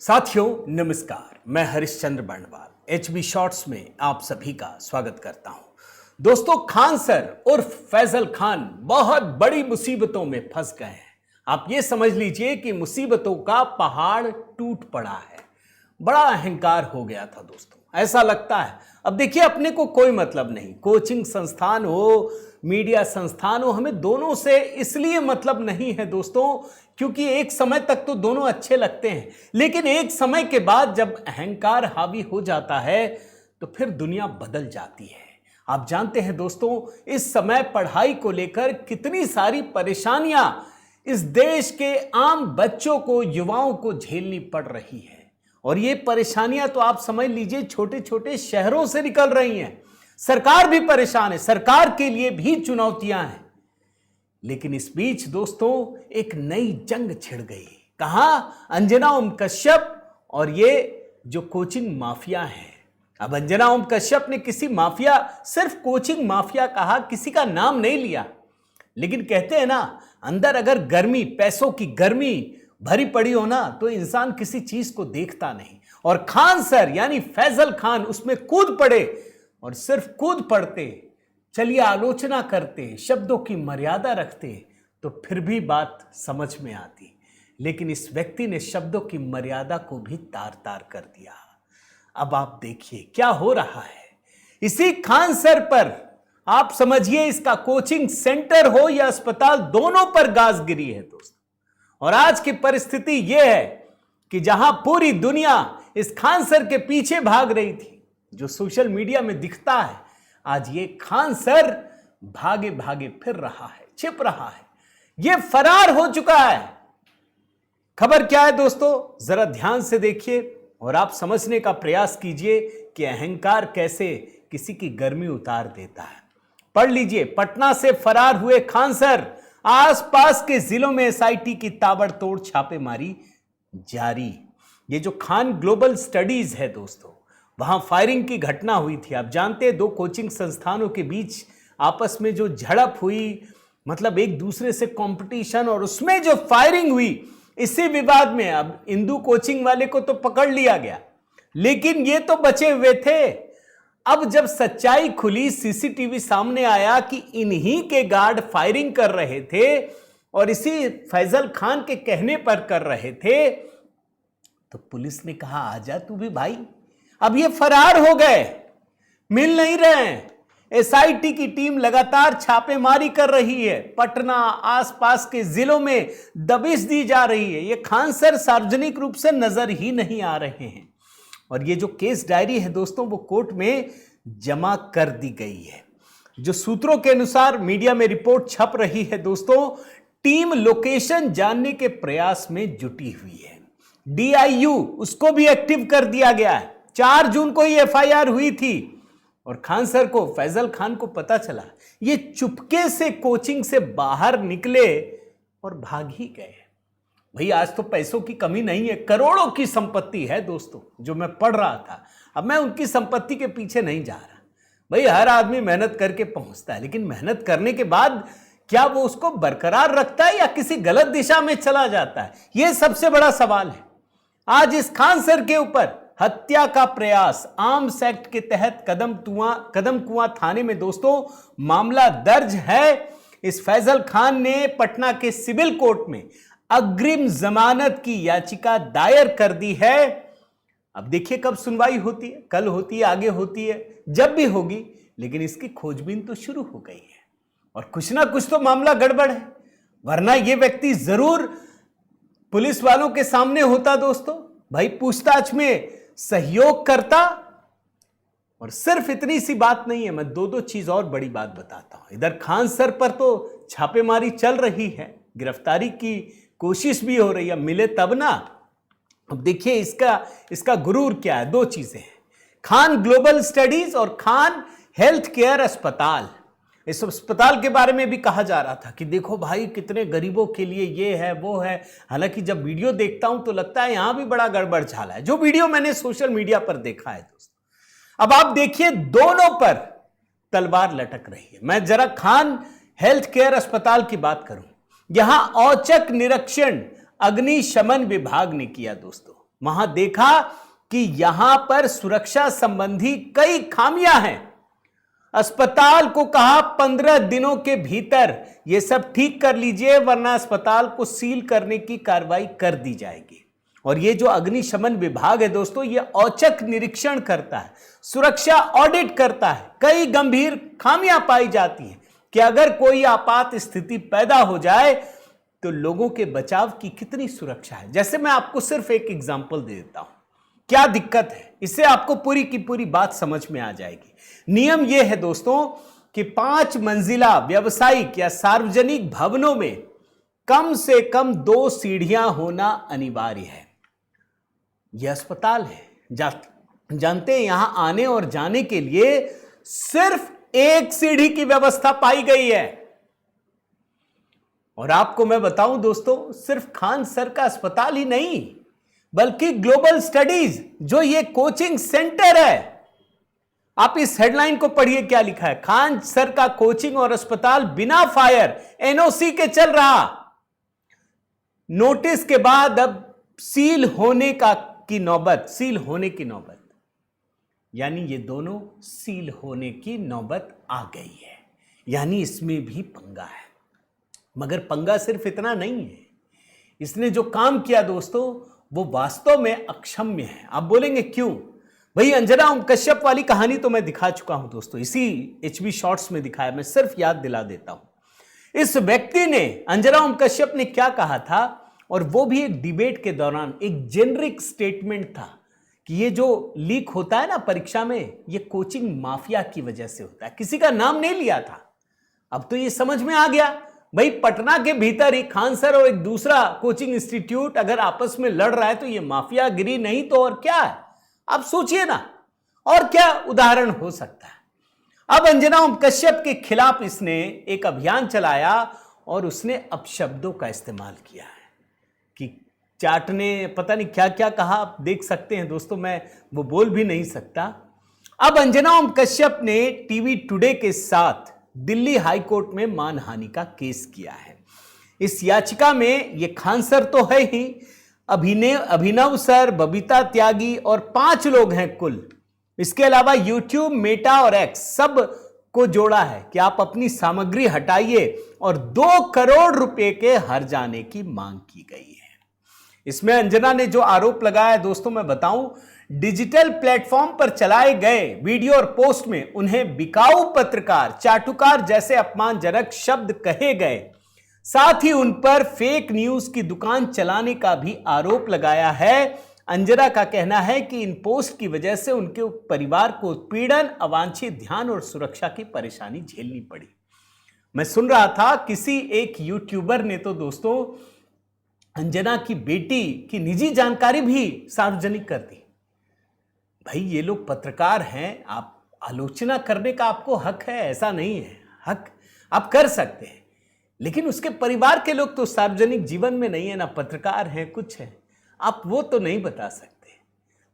साथियों नमस्कार, मैं हरिश्चंद्र बर्णवाल एचबी शॉर्ट्स में आप सभी का स्वागत करता हूं। दोस्तों, खान सर उर्फ फैजल खान बहुत बड़ी मुसीबतों में फंस गए हैं। आप ये समझ लीजिए कि मुसीबतों का पहाड़ टूट पड़ा है। बड़ा अहंकार हो गया था दोस्तों, ऐसा लगता है अब देखिए अपने को कोई मतलब नहीं, कोचिंग संस्थान हो मीडिया संस्थान हो, हमें दोनों से इसलिए मतलब नहीं है दोस्तों क्योंकि एक समय तक तो दोनों अच्छे लगते हैं, लेकिन एक समय के बाद जब अहंकार हावी हो जाता है तो फिर दुनिया बदल जाती है। आप जानते हैं दोस्तों, इस समय पढ़ाई को लेकर कितनी सारी परेशानियां इस देश के आम बच्चों को, युवाओं को झेलनी पड़ रही है। और ये परेशानियां तो आप समझ लीजिए छोटे छोटे शहरों से निकल रही हैं। सरकार भी परेशान है, सरकार के लिए भी चुनौतियां हैं। लेकिन इस बीच दोस्तों एक नई जंग छिड़ गई। कहां? अंजना ओम कश्यप और ये जो कोचिंग माफिया है। अब अंजना ओम कश्यप ने किसी माफिया, सिर्फ कोचिंग माफिया कहा, किसी का नाम नहीं लिया, लेकिन कहते हैं ना, अंदर अगर गर्मी, पैसों की गर्मी भरी पड़ी हो ना तो इंसान किसी चीज को देखता नहीं। और खान सर यानी फैजल खान उसमें कूद पड़े, और सिर्फ कूद पड़ते, चलिए आलोचना करते, शब्दों की मर्यादा रखते तो फिर भी बात समझ में आती। लेकिन इस व्यक्ति ने शब्दों की मर्यादा को भी तार तार कर दिया। अब आप देखिए क्या हो रहा है। इसी खान सर पर आप समझिए इसका कोचिंग सेंटर हो या अस्पताल, दोनों पर गाज गिरी है दोस्तों। और आज की परिस्थिति यह है कि जहां पूरी दुनिया इस खान सर के पीछे भाग रही थी, जो सोशल मीडिया में दिखता है, आज ये खान सर भागे भागे फिर रहा है, छिप रहा है, ये फरार हो चुका है। खबर क्या है दोस्तों, जरा ध्यान से देखिए और आप समझने का प्रयास कीजिए कि अहंकार कैसे किसी की गर्मी उतार देता है। पढ़ लीजिए, पटना से फरार हुए खान सर, आसपास के जिलों में एसआईटी की ताबड़तोड़ छापेमारी जारी। ये जो खान ग्लोबल स्टडीज है दोस्तों, वहां फायरिंग की घटना हुई थी। आप जानते हैं दो कोचिंग संस्थानों के बीच आपस में जो झड़प हुई, मतलब एक दूसरे से कंपटीशन, और उसमें जो फायरिंग हुई, इसी विवाद में अब इंदू कोचिंग वाले को तो पकड़ लिया गया, लेकिन ये तो बचे हुए थे। अब जब सच्चाई खुली, सीसीटीवी सामने आया कि इन्हीं के गार्ड फायरिंग कर रहे थे और इसी फैजल खान के कहने पर कर रहे थे, तो पुलिस ने कहा आजा तू भी भाई। अब ये फरार हो गए, मिल नहीं रहे हैं। एसआईटी की टीम लगातार छापेमारी कर रही है, पटना आसपास के जिलों में दबिश दी जा रही है। ये खान सर सार्वजनिक रूप से नजर ही नहीं आ रहे हैं। और ये जो केस डायरी है दोस्तों, वो कोर्ट में जमा कर दी गई है। जो सूत्रों के अनुसार मीडिया में रिपोर्ट छप रही है दोस्तों, टीम लोकेशन जानने के प्रयास में जुटी हुई है। डीआईयू उसको भी एक्टिव कर दिया गया है। 4 जून को ही एफआईआर हुई थी और खान सर को, फैजल खान को पता चला, ये चुपके से कोचिंग से बाहर निकले और भाग ही गए। भाई आज तो पैसों की कमी नहीं है, करोड़ों की संपत्ति है दोस्तों, जो मैं पढ़ रहा था। अब मैं उनकी संपत्ति के पीछे नहीं जा रहा। भाई हर आदमी मेहनत करके पहुंचता है, लेकिन मेहनत करने के बाद क्या वो उसको बरकरार रखता है या किसी गलत दिशा में चला जाता है, यह सबसे बड़ा सवाल है। आज इस खान सर के ऊपर हत्या का प्रयास, आर्म्स एक्ट के तहत कदम कुआं थाने में दोस्तों मामला दर्ज है। इस फैजल खान ने पटना के सिविल कोर्ट में अग्रिम जमानत की याचिका दायर कर दी है। अब देखिए कब सुनवाई होती है, कल होती है, आगे होती है, जब भी होगी, लेकिन इसकी खोजबीन तो शुरू हो गई है और कुछ ना कुछ तो मामला गड़बड़ है, वरना यह व्यक्ति जरूर पुलिस वालों के सामने होता दोस्तों, भाई पूछताछ में सहयोग करता। और सिर्फ इतनी सी बात नहीं है, मैं दो चीज और बड़ी बात बताता हूं। इधर खान सर पर तो छापेमारी चल रही है, गिरफ्तारी की कोशिश भी हो रही है, मिले तब ना। अब देखिए इसका गुरूर क्या है, 2 चीजें हैं, खान ग्लोबल स्टडीज और खान हेल्थ केयर अस्पताल। इस अस्पताल के बारे में भी कहा जा रहा था कि देखो भाई कितने गरीबों के लिए ये है वो है। हालांकि जब वीडियो देखता हूं तो लगता है यहां भी बड़ा गड़बड़ झाला है, जो वीडियो मैंने सोशल मीडिया पर देखा है दोस्तों। अब आप देखिए दोनों पर तलवार लटक रही है। मैं जरा खान हेल्थ केयर अस्पताल की बात करूं, यहां औचक निरीक्षण अग्निशमन विभाग ने किया दोस्तों। वहां देखा कि यहां पर सुरक्षा संबंधी कई खामियां हैं। अस्पताल को कहा 15 दिनों के भीतर यह सब ठीक कर लीजिए, वरना अस्पताल को सील करने की कार्रवाई कर दी जाएगी। और ये जो अग्निशमन विभाग है दोस्तों, ये औचक निरीक्षण करता है, सुरक्षा ऑडिट करता है। कई गंभीर खामियां पाई जाती हैं कि अगर कोई आपात स्थिति पैदा हो जाए तो लोगों के बचाव की कितनी सुरक्षा है। जैसे मैं आपको सिर्फ एक एग्जांपल दे देता हूं, क्या दिक्कत है, इससे आपको पूरी की पूरी बात समझ में आ जाएगी। नियम यह है दोस्तों कि 5 मंजिला व्यवसायिक या सार्वजनिक भवनों में कम से कम 2 सीढ़ियां होना अनिवार्य है। यह अस्पताल है, जानते हैं यहां आने और जाने के लिए सिर्फ 1 सीढ़ी की व्यवस्था पाई गई है। और आपको मैं बताऊं दोस्तों, सिर्फ खान सर का अस्पताल ही नहीं, बल्कि ग्लोबल स्टडीज जो ये कोचिंग सेंटर है, आप इस हेडलाइन को पढ़िए, क्या लिखा है, खान सर का कोचिंग और अस्पताल बिना फायर एनओसी के चल रहा। नोटिस के बाद अब सील होने की नौबत, यानी ये दोनों सील होने की नौबत आ गई है। यानी इसमें भी पंगा है। मगर पंगा सिर्फ इतना नहीं है, इसने जो काम किया दोस्तों वो वास्तव में अक्षम्य है। आप बोलेंगे क्यों? भाई अंजना ओम कश्यप वाली कहानी तो मैं दिखा चुका हूं दोस्तों, इसी एचबी शॉर्ट्स में दिखाया, मैं सिर्फ याद दिला देता हूं। इस व्यक्ति ने, अंजना ओम कश्यप ने क्या कहा था, और वो भी एक डिबेट के दौरान एक जेनरिक स्टेटमेंट था कि ये जो लीक होता है ना परीक्षा में, ये कोचिंग माफिया की वजह से होता है। किसी का नाम नहीं लिया था। अब तो ये समझ में आ गया, भाई पटना के भीतर ही खान सर और एक दूसरा कोचिंग इंस्टीट्यूट अगर आपस में लड़ रहा है तो ये माफियागिरी नहीं तो और क्या है। आप सोचिए ना, और क्या उदाहरण हो सकता है। अब अंजना ओम कश्यप के खिलाफ इसने एक अभियान चलाया और उसने अपशब्दों का इस्तेमाल किया है कि चाट ने पता नहीं क्या क्या कहा, आप देख सकते हैं दोस्तों, मैं वो बोल भी नहीं सकता। अब अंजना ओम कश्यप ने टीवी टुडे के साथ दिल्ली हाई कोर्ट में मानहानि का केस किया है। इस याचिका में ये खान सर तो है ही, अभिनव सर, बबीता त्यागी और 5 लोग हैं कुल। इसके अलावा यूट्यूब, मेटा और एक्स सब को जोड़ा है कि आप अपनी सामग्री हटाइए और 2 करोड़ रुपए के हर जाने की मांग की गई है। इसमें अंजना ने जो आरोप लगाया है दोस्तों, मैं बताऊं, डिजिटल प्लेटफॉर्म पर चलाए गए वीडियो और पोस्ट में उन्हें बिकाऊ पत्रकार, चाटुकार जैसे अपमानजनक शब्द कहे गए। साथ ही उन पर फेक न्यूज की दुकान चलाने का भी आरोप लगाया है। अंजना का कहना है कि इन पोस्ट की वजह से उनके परिवार को पीड़न, अवांछित ध्यान और सुरक्षा की परेशानी झेलनी पड़ी। मैं सुन रहा था किसी एक यूट्यूबर ने तो दोस्तों अंजना की बेटी की निजी जानकारी भी सार्वजनिक कर दी। भाई ये लोग पत्रकार हैं, आप आलोचना करने का आपको हक है, ऐसा नहीं है, हक आप कर सकते हैं, लेकिन उसके परिवार के लोग तो सार्वजनिक जीवन में नहीं है ना, पत्रकार हैं, कुछ है, आप वो तो नहीं बता सकते।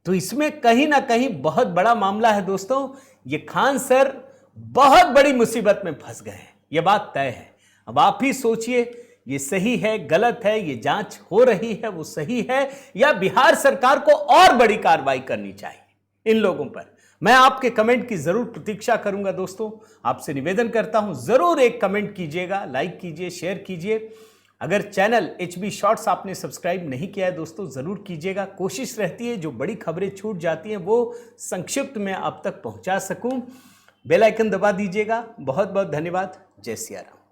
तो इसमें कहीं ना कहीं बहुत बड़ा मामला है दोस्तों। ये खान सर बहुत बड़ी मुसीबत में फंस गए हैं, ये बात तय है। अब आप ही सोचिए, ये सही है, गलत है, ये जांच हो रही है वो सही है, या बिहार सरकार को और बड़ी कार्रवाई करनी चाहिए इन लोगों पर। मैं आपके कमेंट की जरूर प्रतीक्षा करूंगा दोस्तों। आपसे निवेदन करता हूं, जरूर एक कमेंट कीजिएगा, लाइक कीजिए, शेयर कीजिए। अगर चैनल एचबी शॉर्ट्स आपने सब्सक्राइब नहीं किया है दोस्तों, जरूर कीजिएगा। कोशिश रहती है जो बड़ी खबरें छूट जाती हैं वो संक्षिप्त में आप तक पहुंचा सकूं। बेल आइकन दबा दीजिएगा। बहुत बहुत धन्यवाद। जय सिया राम।